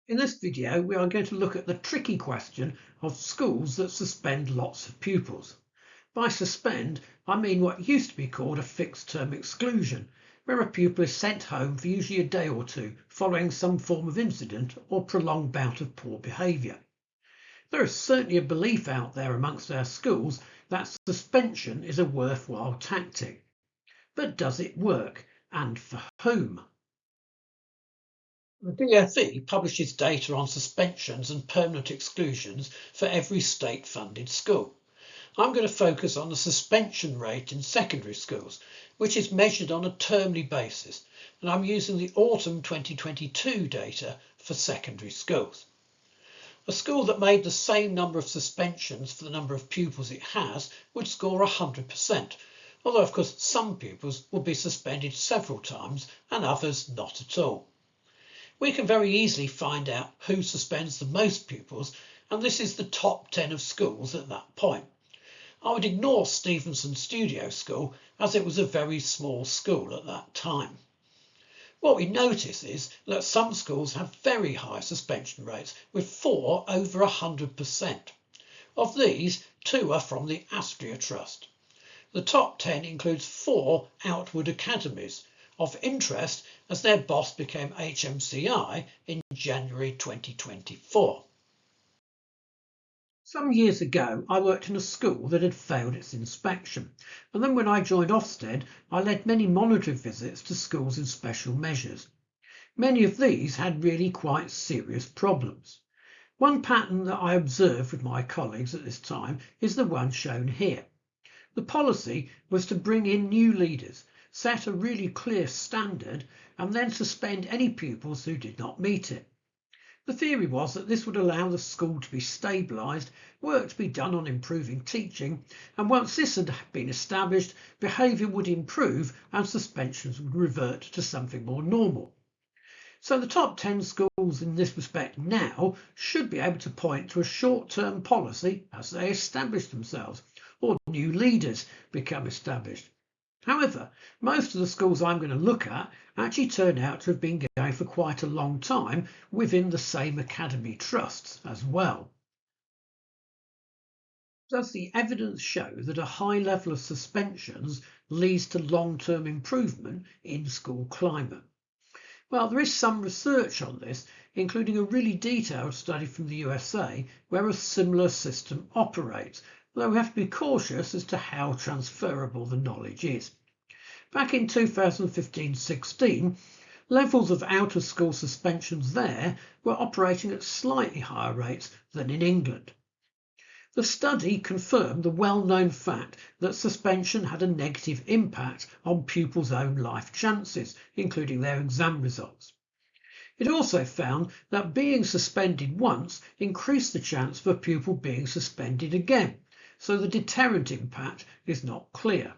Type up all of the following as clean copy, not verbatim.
In this video, we are going to look at the tricky question of schools that suspend lots of pupils. By suspend, I mean what used to be called a fixed term exclusion, where a pupil is sent home for usually a day or two following some form of incident or prolonged bout of poor behaviour. There is certainly a belief out there amongst our schools that suspension is a worthwhile tactic. But does it work? And for whom? The DfE publishes data on suspensions and permanent exclusions for every state-funded school. I'm going to focus on the suspension rate in secondary schools, which is measured on a termly basis, and I'm using the autumn 2022 data for secondary schools. A school that made the same number of suspensions for the number of pupils it has would score 100%, although of course some pupils will be suspended several times and others not at all. We can very easily find out who suspends the most pupils, and this is the top 10 of schools at that point. I would ignore Stevenson Studio School as it was a very small school at that time. What we notice is that some schools have very high suspension rates, with 4 over 100%. Of these, 2 are from the Astria Trust. The top 10 includes 4 Outward Academies, of interest as their boss became HMCI in January 2024. Some years ago, I worked in a school that had failed its inspection, and then when I joined Ofsted, I led many monitoring visits to schools in special measures. Many of these had really quite serious problems. One pattern that I observed with my colleagues at this time is the one shown here. The policy was to bring in new leaders, set a really clear standard, and then suspend any pupils who did not meet it. The theory was that this would allow the school to be stabilised, work to be done on improving teaching, and once this had been established, behaviour would improve and suspensions would revert to something more normal. So the top 10 schools in this respect now should be able to point to a short-term policy as they establish themselves, or new leaders become established. However, most of the schools I'm going to look at actually turn out to have been going for quite a long time within the same academy trusts as well. Does the evidence show that a high level of suspensions leads to long-term improvement in school climate? Well, there is some research on this, including a really detailed study from the USA where a similar system operates, though we have to be cautious as to how transferable the knowledge is. Back in 2015-16, levels of out-of-school suspensions there were operating at slightly higher rates than in England. The study confirmed the well-known fact that suspension had a negative impact on pupils' own life chances, including their exam results. It also found that being suspended once increased the chance of a pupil being suspended again, so the deterrent impact is not clear.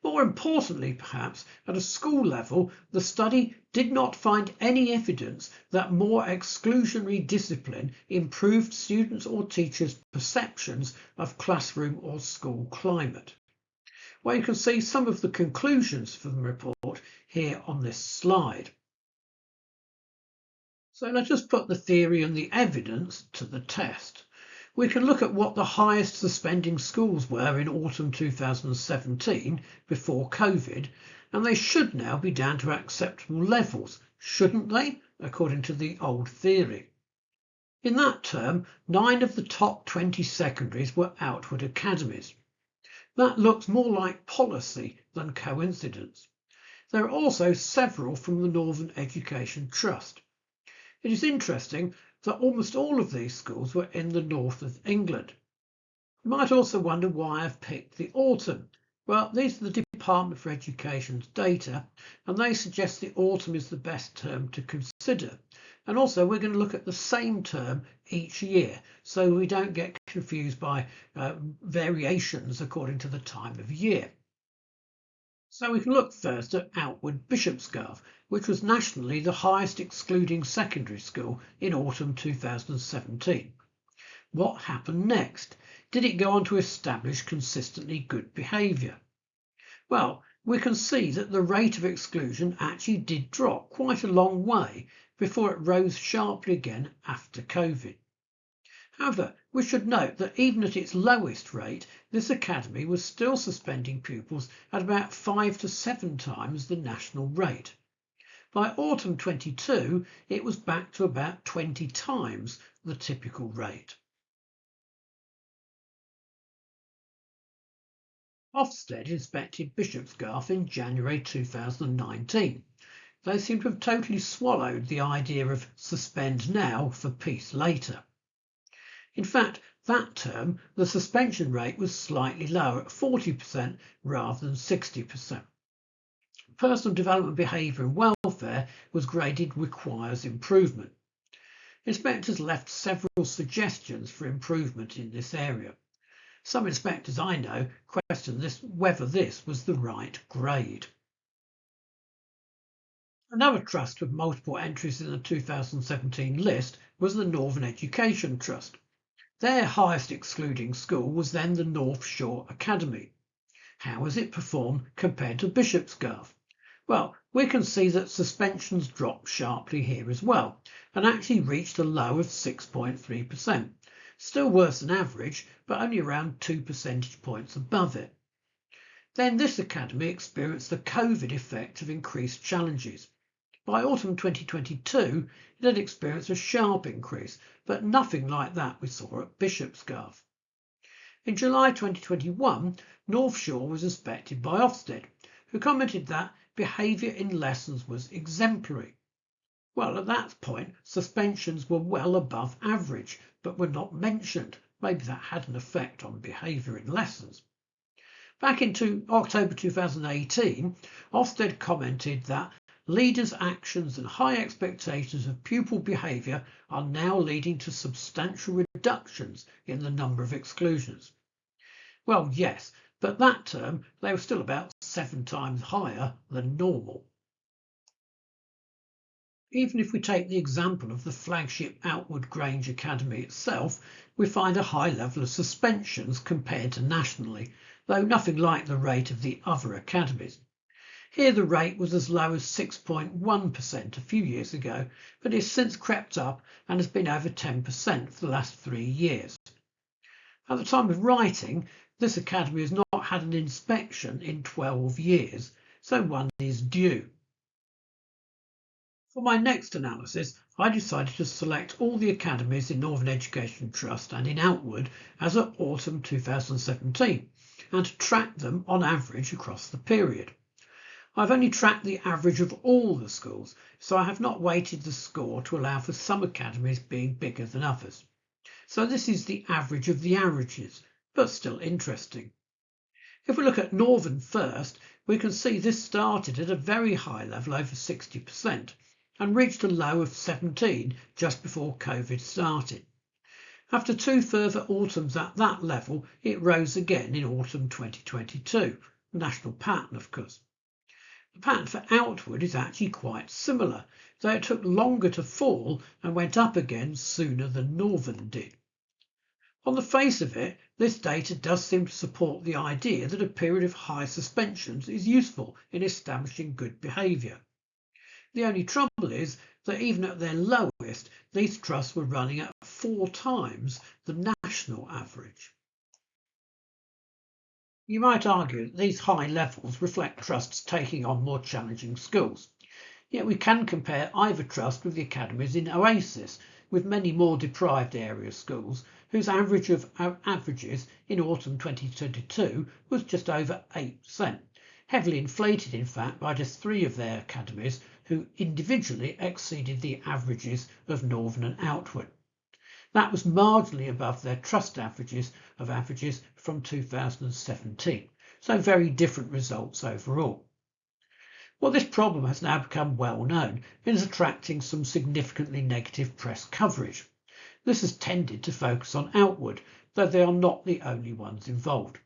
More importantly, perhaps, at a school level, the study did not find any evidence that more exclusionary discipline improved students' or teachers' perceptions of classroom or school climate. Well, you can see some of the conclusions from the report here on this slide. So let's just put the theory and the evidence to the test. We can look at what the highest suspending schools were in autumn 2017 before COVID, and they should now be down to acceptable levels, shouldn't they, according to the old theory. In that term, 9 of the top 20 secondaries were outward academies. That looks more like policy than coincidence. There are also several from the Northern Education Trust. It is interesting that almost all of these schools were in the north of England. You might also wonder why I've picked the autumn. Well, these are the Department for Education's data, and they suggest the autumn is the best term to consider. And also we're going to look at the same term each year, so we don't get confused by variations according to the time of year. So we can look first at Outward Bishopsgard, which was nationally the highest excluding secondary school in autumn 2017. What happened next? Did it go on to establish consistently good behaviour? Well, we can see that the rate of exclusion actually did drop quite a long way before it rose sharply again after COVID. However, we should note that even at its lowest rate, this academy was still suspending pupils at about 5 to 7 times the national rate. By autumn 22, it was back to about 20 times the typical rate. Ofsted inspected Bishopsgarth in January 2019. They seem to have totally swallowed the idea of suspend now for peace later. In fact, that term, the suspension rate was slightly lower at 40% rather than 60%. Personal development, behaviour and welfare was graded requires improvement. Inspectors left several suggestions for improvement in this area. Some inspectors I know questioned whether this was the right grade. Another trust with multiple entries in the 2017 list was the Northern Education Trust. Their highest excluding school was then the North Shore Academy. How has it performed compared to Bishopsgarth? Well, we can see that suspensions dropped sharply here as well, and actually reached a low of 6.3%. Still worse than average, but only around 2 percentage points above it. Then this academy experienced the COVID effect of increased challenges. By autumn 2022, it had experienced a sharp increase, but nothing like that we saw at Bishopsgarth. In July 2021, North Shore was inspected by Ofsted, who commented that behaviour in lessons was exemplary. Well, at that point, suspensions were well above average, but were not mentioned. Maybe that had an effect on behaviour in lessons. Back in October 2018, Ofsted commented that leaders' actions and high expectations of pupil behaviour are now leading to substantial reductions in the number of exclusions. Well, yes, but that term they were still about 7 times higher than normal. Even if we take the example of the flagship Outward Grange Academy itself, we find a high level of suspensions compared to nationally, though nothing like the rate of the other academies. Here the rate was as low as 6.1% a few years ago, but has since crept up and has been over 10% for the last 3 years. At the time of writing, this academy has not had an inspection in 12 years, so one is due. For my next analysis, I decided to select all the academies in Northern Education Trust and in Outward as of autumn 2017 and to track them on average across the period. I've only tracked the average of all the schools, so I have not weighted the score to allow for some academies being bigger than others. So this is the average of the averages, but still interesting. If we look at Northern first, we can see this started at a very high level, over 60%, and reached a low of 17 just before COVID started. After 2 further autumns at that level, it rose again in autumn 2022, national pattern of course. The pattern for Outward is actually quite similar, though it took longer to fall and went up again sooner than Northern did. On the face of it, this data does seem to support the idea that a period of high suspensions is useful in establishing good behaviour. The only trouble is that even at their lowest, these trusts were running at 4 times the national average. You might argue that these high levels reflect trusts taking on more challenging schools. Yet we can compare either trust with the academies in Oasis, with many more deprived area schools, whose average of averages in autumn 2022 was just over 8%, heavily inflated in fact by just 3 of their academies who individually exceeded the averages of Northern and Outward. That was marginally above their trust averages from 2017, so very different results overall. Well, this problem has now become well known and is attracting some significantly negative press coverage. This has tended to focus on Outward, though they are not the only ones involved.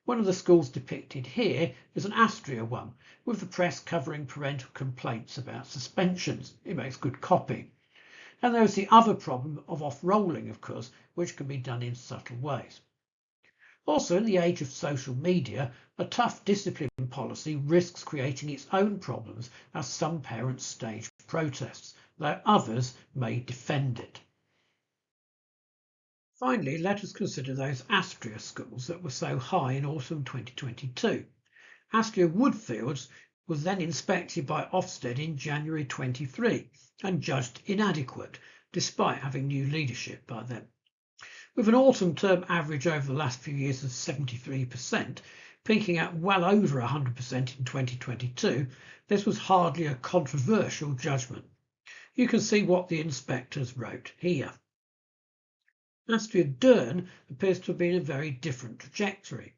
One of the schools depicted here is an Astria one, with the press covering parental complaints about suspensions. It makes good copy. And there's the other problem of off-rolling, of course, which can be done in subtle ways. Also, in the age of social media, a tough discipline policy risks creating its own problems as some parents stage protests, though others may defend it. Finally, let us consider those Astria schools that were so high in autumn 2022. Astria Woodfields was then inspected by Ofsted in January 23 and judged inadequate, despite having new leadership by then. With an autumn term average over the last few years of 73%, peaking at well over 100% in 2022, this was hardly a controversial judgment. You can see what the inspectors wrote here. Astria Dearn appears to have been a very different trajectory.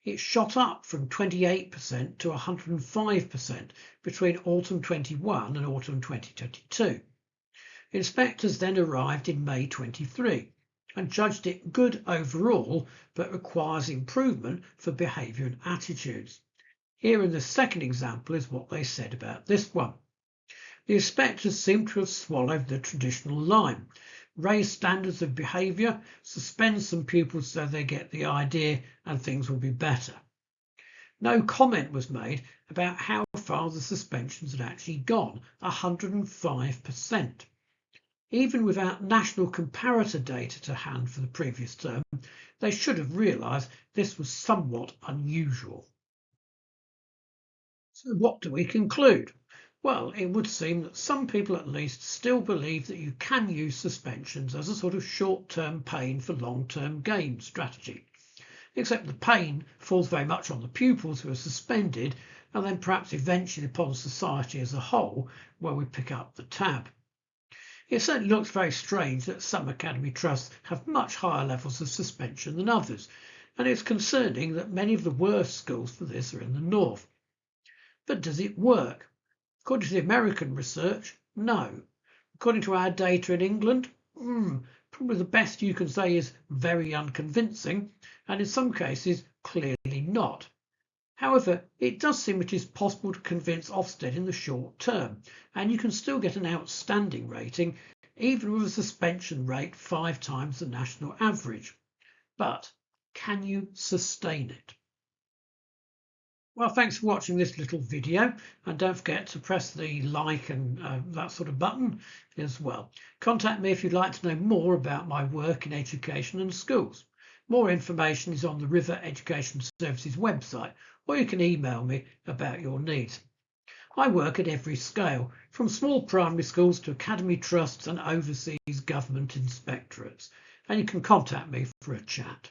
It shot up from 28% to 105% between autumn 21 and autumn 2022. Inspectors then arrived in May 23 and judged it good overall, but requires improvement for behaviour and attitudes. Here in the second example is what they said about this one. The inspectors seem to have swallowed the traditional line: raise standards of behaviour, suspend some pupils so they get the idea and things will be better. No comment was made about how far the suspensions had actually gone, 105%. Even without national comparator data to hand for the previous term, they should have realised this was somewhat unusual. So what do we conclude? Well, it would seem that some people at least still believe that you can use suspensions as a sort of short-term pain for long-term gain strategy, except the pain falls very much on the pupils who are suspended and then perhaps eventually upon society as a whole where we pick up the tab. It certainly looks very strange that some academy trusts have much higher levels of suspension than others, and it's concerning that many of the worst schools for this are in the north. But does it work? According to the American research, no. According to our data in England, probably the best you can say is very unconvincing, and in some cases clearly not. However, it does seem it is possible to convince Ofsted in the short term, and you can still get an outstanding rating even with a suspension rate 5 times the national average. But can you sustain it? Well, thanks for watching this little video, and don't forget to press the like and that sort of button as well. Contact me if you'd like to know more about my work in education and schools. More information is on the River Education Services website, or you can email me about your needs. I work at every scale, from small primary schools to academy trusts and overseas government inspectorates, and you can contact me for a chat.